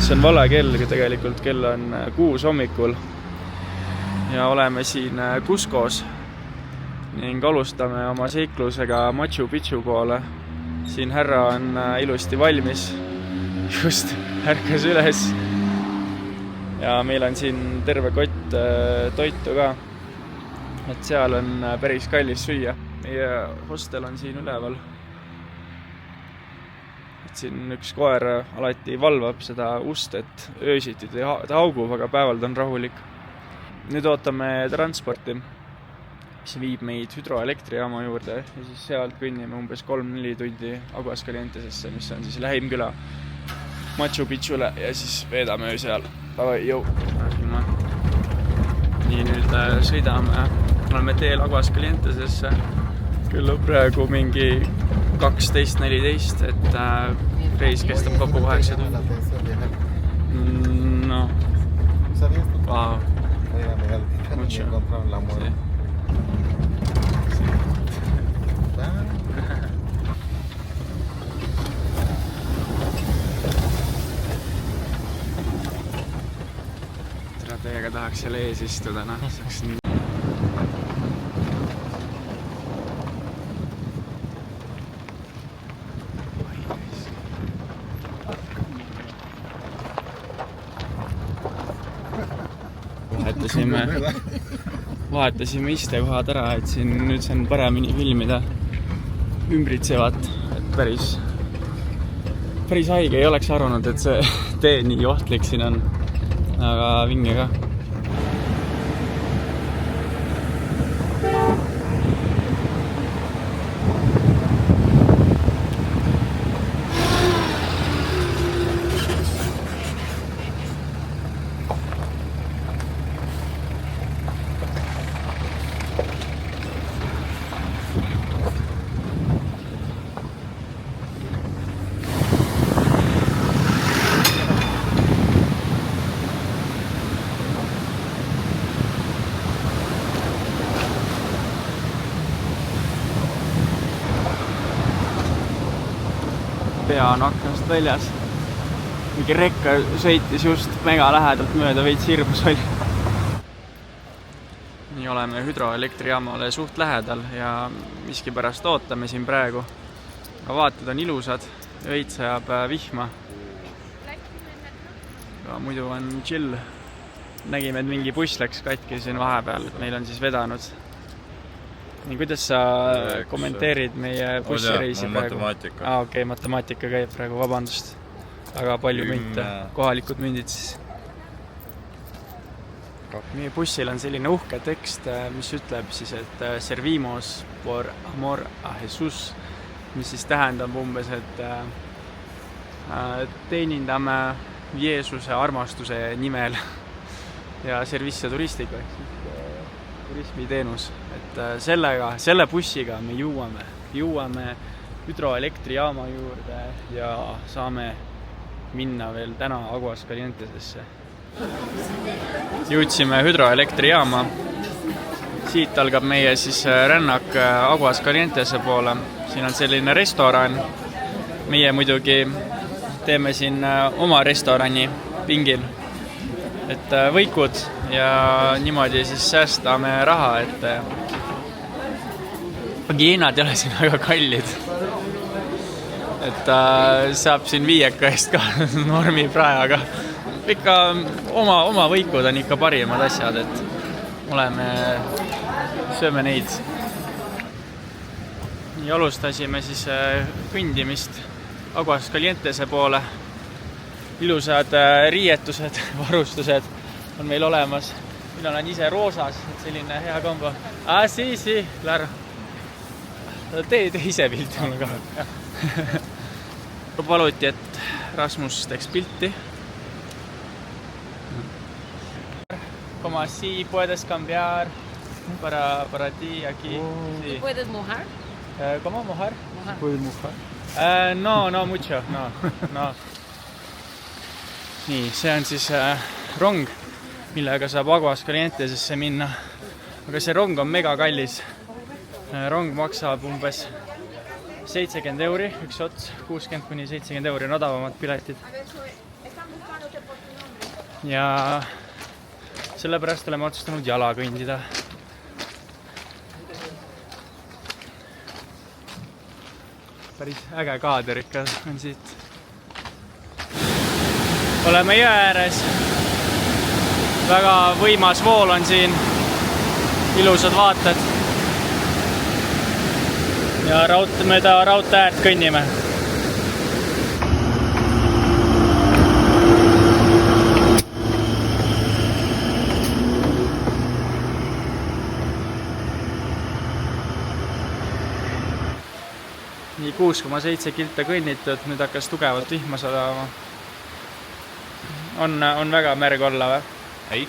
See on vale kell, tegelikult kell on 6 hommikul ja oleme siin Cuscos ning alustame oma seiklusega Machu Picchu poole. Siin härra on ilusti valmis, just ärkas üles ja meil on siin terve kott toitu ka, et seal on päris kallis süüa. Meie hostel on siin üleval. Siin üks koer alati valvab seda ust, et öösiti ta haugub, aga päeval ta on rahulik. Nüüd ootame transporti, mis viib meid hüdroelektrijaama juurde ja siis sealt kõnnime umbes 3-4 tundi Aguascalientesesse, mis on siis lähim küla Machu Picchule ja siis veedame seal. Nii, nüüd sõidame, oleme teel Aguascalientesesse. Küll on praegu mingi 12:14, et reis kestab kokku 8 tundi. No. Wow. Mucho. Sí. Teiega tahaks seal ees istuda, saaks nii. Vahetasime istekohad ära, et siin nüüd see on paremini filmida ümbritsevat, et päris haige ei oleks arvanud, et see tee nii ohtlik siin on, aga vinge ka. Pea on aknast väljas. Mingi rekka sõitis just mega lähedalt mööda, veits hirmus oli. Nii oleme hüdroelektrijaamale suht lähedal ja miskipärast ootame siin praegu. Aga vaated on ilusad, veits ajab vihma. Aga muidu on chill. Nägime, et mingi buss läks katki siin vahepeal, et meil on siis vedanud. Nii, kuidas sa kommenteerid meie bussireisi praegu? Matemaatika. Okei, matemaatika käib praegu, vabandust. Aga palju münte, kohalikud mündid siis. Meie bussil on selline uhke tekst, mis ütleb siis, et servimos por amor a Jesus, mis siis tähendab umbes, et teenindame Jeesuse armastuse nimel ja servicio turistico, turismiteenus, et selle bussiga me jõuame hüdroelektrijaama juurde ja saame minna veel täna Aguascalientesesse. Jõudsime hüdroelektrijaama. Siit algab meie siis rännak Aguascalientese poole. Siin on selline restoran. Meie muidugi teeme siin oma restorani pingil. Et võikud ja niimoodi siis säästame raha, et hinnad ei ole siin väga kallid. Et saab siin 5 eest ka normi praegu, aga ikka oma võikud on ikka parimad asjad, et sööme neid. Nii alustasime siis kõndimist Aguascalientese poole. Ilusad riietused, varustused on meil olemas. Mina olen ise roosas, et selline hea kombo. Si, Lara. Tee ise pilti mulle ka. Paluti, et Rasmus teeks pilti. Como así puedes cambiar para ti aquí. Sí. ¿Puedes mojar? ¿Cómo mojar? ¿Puedes mojar? No mucho, no. Nii, see on siis rong, millega saab Aguascalientesesse minna. Aga see rong on mega kallis. Rong maksab umbes 70 €, üks ots, 60 kuni 70 € on odavamad piletid. ja sellepärast oleme otsustanud jala kõndida. Päris äge kaader ikka on siit. Oleme jõe ääres. Väga võimas vool on siin. Ilusad vaated. Ja mööda raudtee äärt kõnnime. Nii 6,7 kilta kõnnitud, nüüd hakkas tugevalt vihma sadama. On väga märg olla või? Ei,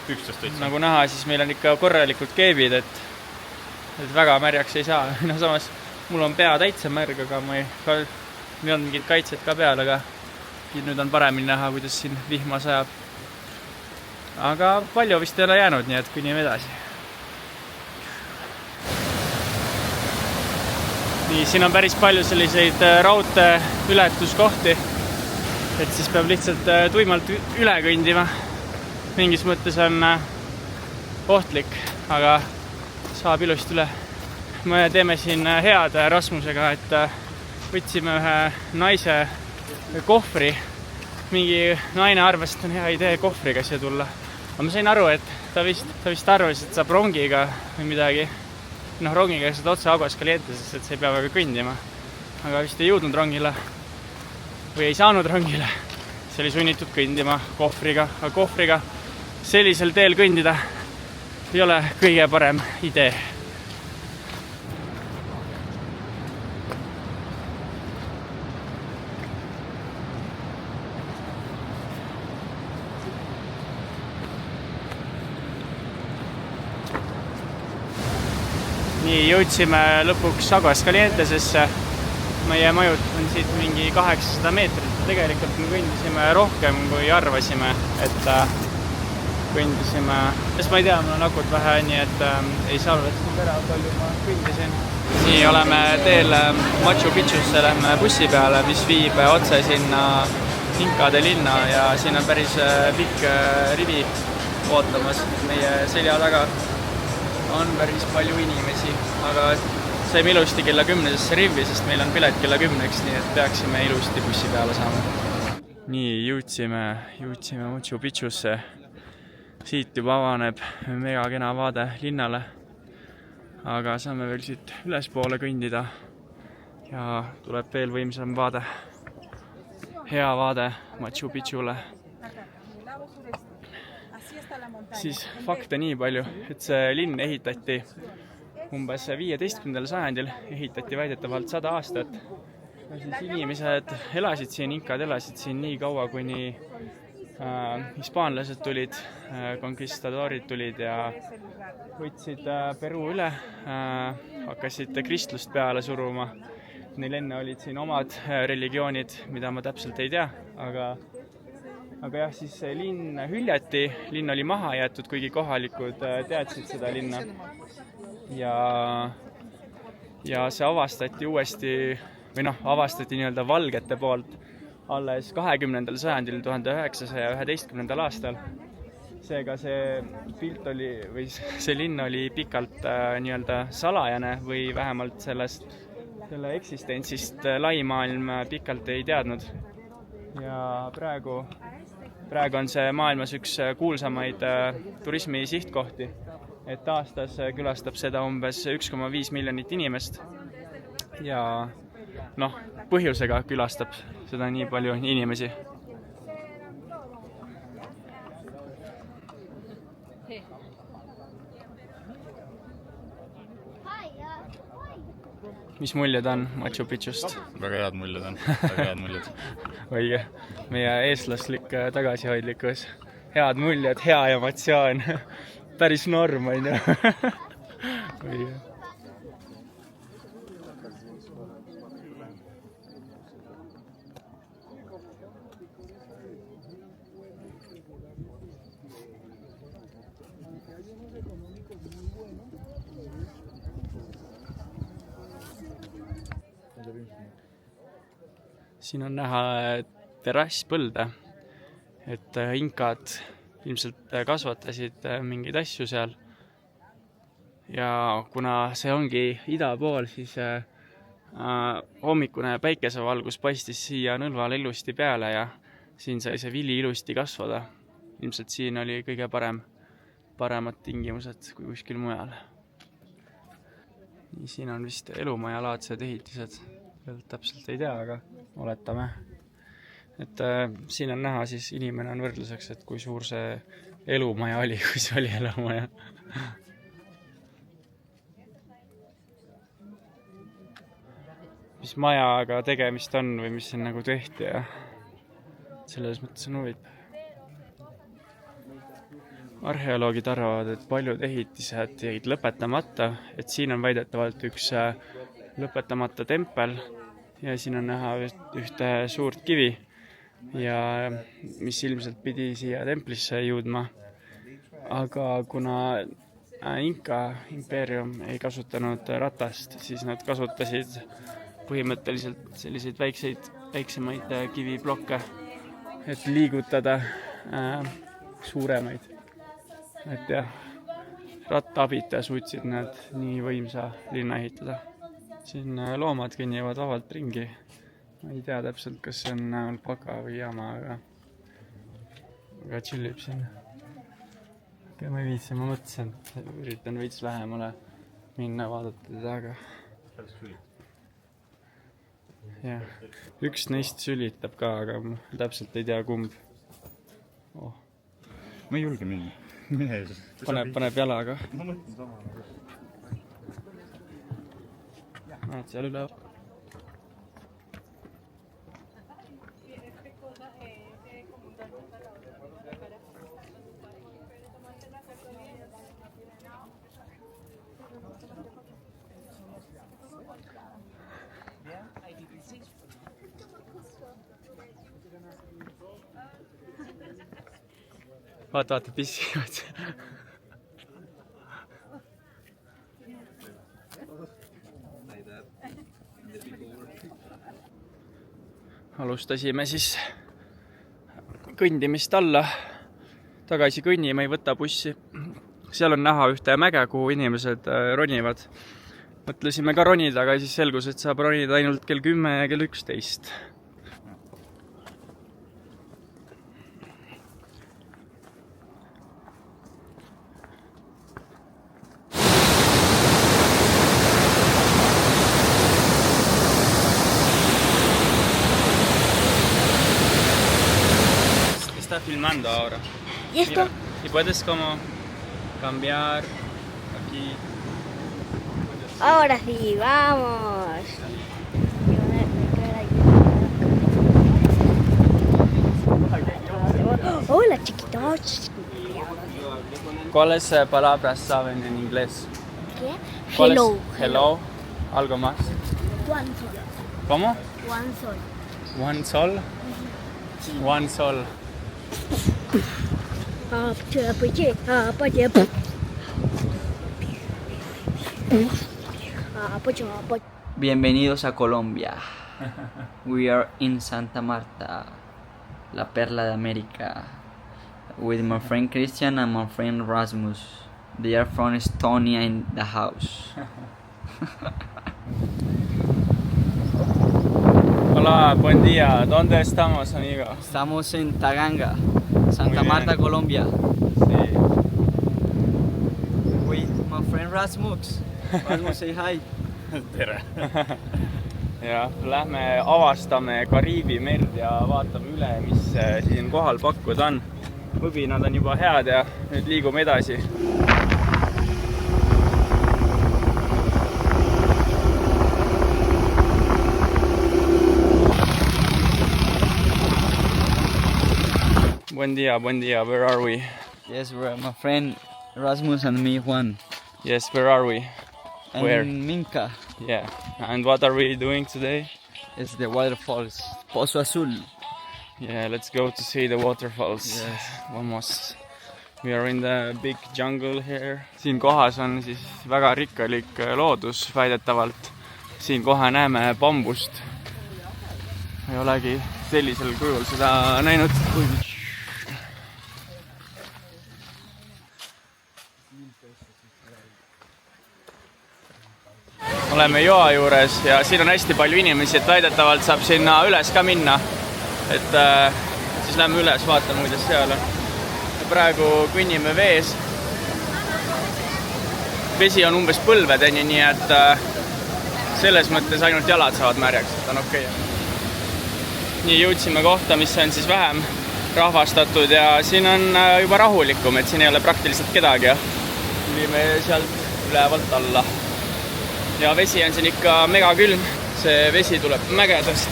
11 täitsa. Nagu näha, siis meil on ikka korralikult keebid, et väga märjaks ei saa. No samas, mul on pea täitsa märg, aga meil on mingid kaitsed ka peal, aga nüüd on paremini näha, kuidas siin vihma sajab. Aga palju vist ei ole jäänud, nii et kõnnime edasi. Nii, siin on päris palju selliseid raudtee ületuskohti, et siis peab lihtsalt tuimalt üle kõndima. Mingis mõttes on ohtlik, aga saab ilusti üle. Me teeme siin head Rasmusega, et võtsime ühe naise kohvri. Mingi naine arvas, et on hea idee kohvriga siia tulla. Aga ma sain aru, et ta vist arvas, et saab rongiga või midagi. Rongiga saad otse Aguas Calientesesse, et sa ei pea väga kõndima. Aga vist ei jõudnud rongile või ei saanud rongile. See oli sunnitud kõndima kohvriga. Aga kohvriga sellisel teel kõndida ei ole kõige parem idee. Nii, jõudsime lõpuks Aguas Calientesesse. Meie majut on siit mingi 800 meetrit. Tegelikult me kõndisime rohkem, kui arvasime, et kõndisime. Sest ma ei tea, mul on akut vähe, nii et ei salvestanud ära, palju ma kõndisin. Nii, oleme teel Machu Picchusse, lähme bussi peale, mis viib otse sinna Inkade linna ja siin on päris pikk rivi ootamas meie selja taga. On päris palju inimesi, aga saime ilusti kella 10-sesse rivi, sest meil on pilet kella 10-ks, nii et peaksime ilusti bussi peale saama. Nii, jõudsime Machu Picchusse. Siit juba avaneb mega kena vaade linnale, aga saame veel siit ülespoole kõndida ja tuleb veel võimsam vaade. Hea vaade Machu Picchule. Siis fakte nii palju, et see linn ehitati umbes 15. sajandil, ehitati väidetavalt 100 aastat. Ja siis inimesed elasid siin, inkad elasid siin nii kaua, kuni hispaanlased tulid, konquistadorid tulid ja võtsid Peru üle, hakkasid kristlust peale suruma. Neil enne olid siin omad religioonid, mida ma täpselt ei tea, aga jah, siis linn hüljati, linn oli maha jäetud, kuigi kohalikud teadsid seda linna. Ja see avastati uuesti, või avastati nii-öelda valgete poolt alles 20. sajandil 1911. aastal. Seega see pilt oli, või see linn oli pikalt nii-öelda salajane või vähemalt selle eksistentsist laimaailm pikalt ei teadnud. Ja praegu on see maailmas üks kuulsamaid turismi sihtkohti, et aastas külastab seda umbes 1,5 miljonit inimest ja põhjusega külastab seda nii palju inimesi. Mis muljed on Machu Picchust? Väga head muljed on, väga head muljed. Õige, meie eestlaslik tagasihoidlikkus. Head muljed, hea emotsioon. Päris norm, on ju. Õige. Siin on näha terrasspõlde et inkad ilmselt kasvatasid mingeid asju seal. Ja kuna see ongi ida pool, siis hommikune päikesevalgus paistis siia nõlvale ilusti peale ja siin sai see vili ilusti kasvada. Ilmselt siin oli kõige paremad tingimused kui kuskil mujal. Siin on vist elumajalaadse ehitised. Täpselt ei tea, aga oletame. Et siin on näha, siis inimene on võrdluseks, et kui suur see elumaja oli, kui see oli elumaja. Mis majaga tegemist on või mis siin nagu tehti ja selles mõttes on huvitav. Arheoloogid arvavad, et paljud ehitised jäid lõpetamata, et siin on väidetavalt üks lõpetamata tempel ja siin on näha ühte suurt kivi ja mis ilmselt pidi siia templisse jõudma. Aga kuna Inka impeerium ei kasutanud ratast, siis nad kasutasid põhimõtteliselt selliseid väiksemaid kiviblokke, et liigutada suuremaid. Et jah, rattaabita suutsid nad nii võimsa linna ehitada. Siin loomad kõnnivad vabalt ringi. Ma ei tea täpselt, kas see on alpaka või jama, aga chillib siin. Ma ei viitsi, ma mõtlesin, et üritan veits lähemale minna vaadata teda, aga jah, üks neist sülitab ka, aga ma täpselt ei tea kumb. Ma ei julge minna. Paneb jalaga. Ma mõtlen sama. Näed seal üle. Vaata, pissivad. Alustasime siis kõndimist alla. Tagasi kõnnima, ei võta bussi. Seal on näha ühte mäge, kuhu inimesed ronivad. Mõtlesime ka ronida, aga siis selgus, et saab ronida ainult kell 10 ja kell 11. Está filmando ahora. ¿Y esto? Mira, y puedes como cambiar aquí. Ahora sí, vamos. Hola, chiquitos. ¿Cuáles palabras saben en inglés? ¿Qué? ¿Cuáles? Hello. Hello. ¿Algo más? One sol. ¿Cómo? One sol. One sol. Sí. One sol. Bienvenidos a Colombia. We are in Santa Marta, la perla de América, with my friend Christian and my friend Rasmus. They are from Estonia in the house. Hola, buen día. ¿Dónde estamos, amigo? Estamos en Taganga, Santa Muy Marta, bien. Colombia, Sí. with my friend Rasmus. Rasmus, say hi. Tere. Ja, lähme avastame Kariibi merd ja vaatame üle, mis siin kohal pakkuda on. Õbinad on juba head ja nüüd liigume edasi. Buen día, where are we? Yes, we're my friend Rasmus and me, Juan. Yes, where are we? And Where? Minca Yeah, and what are we doing today? is the waterfalls, Pozo Azul. Yeah, let's go to see the waterfalls. Yes. Vamos. We are in the big jungle here. Siin kohas on siis väga rikkalik loodus väidetavalt. Siin kohe näeme bambust. Ei olegi sellisel kujul seda näinud. oleme joa juures ja siin on hästi palju inimesi, et väidetavalt saab sinna üles ka minna. Et siis lähme üles, vaatame, kuidas seal on. Praegu kõnnime vees. Vesi on umbes põlvedeni, nii et selles mõttes ainult jalad saavad märjaks, et on okei. Nii jõudsime kohta, mis on siis vähem rahvastatud ja siin on juba rahulikum, et siin ei ole praktiliselt kedagi. Tulime sealt ülevalt alla. Ja vesi on siin ikka mega külm. See vesi tuleb mägedast.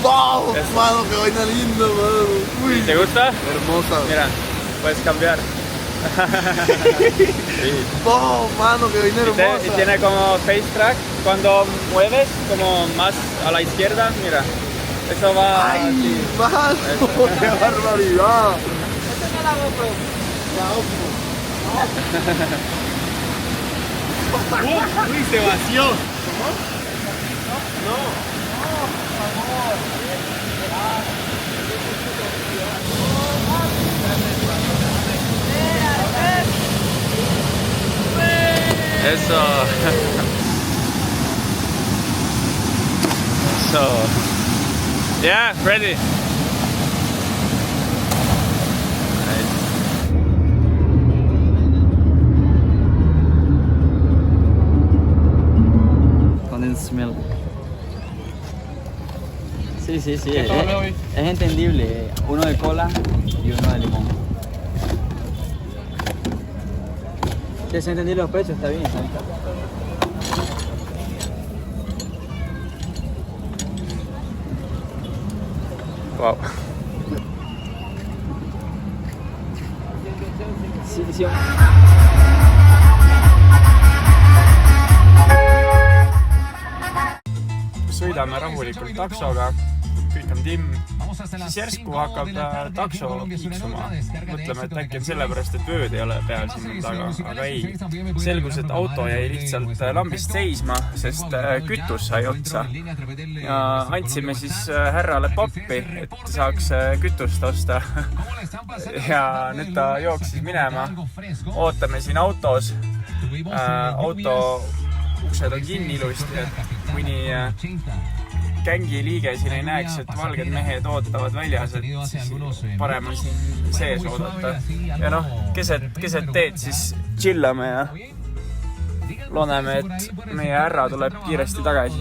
¡Wow! Mano, qué vaina linda, mano. Uy, ¿Te gusta? hermosa. Mira, puedes cambiar. ¡Wow, mano, qué vaina hermosa! Y tiene como face track. Cuando mueves como más a la izquierda, mira. Eso va ¡Ay, así. mano! ¡Qué barbaridad! Uy, se vació. Eso. So. Yeah, ready. Condensed milk. Sí, es entendible. Uno de cola y uno de limón. Si es entendible los precios, está bien. Wow. Sí. Sõidame rahulikult taksoga, kõik on timm, siis järsku hakkab takso piiksuma. Mõtleme, et äkki on sellepärast, et vööd ei ole peal sinna taga, aga ei. Selgus, et auto jäi lihtsalt lambist seisma, sest kütus sai otsa. Ja andsime siis härrale pappi, et saaks kütust osta. Ja nüüd ta jooksis minema. Ootame siin autos. Auto uksed on kinni ilusti, et kuni gängi liige siin ei näeks, et valged mehed ootavad väljas, et siis parem on siin sees oodata. Ja noh, keset teed siis chillame ja loodame, et meie härra tuleb kiiresti tagasi.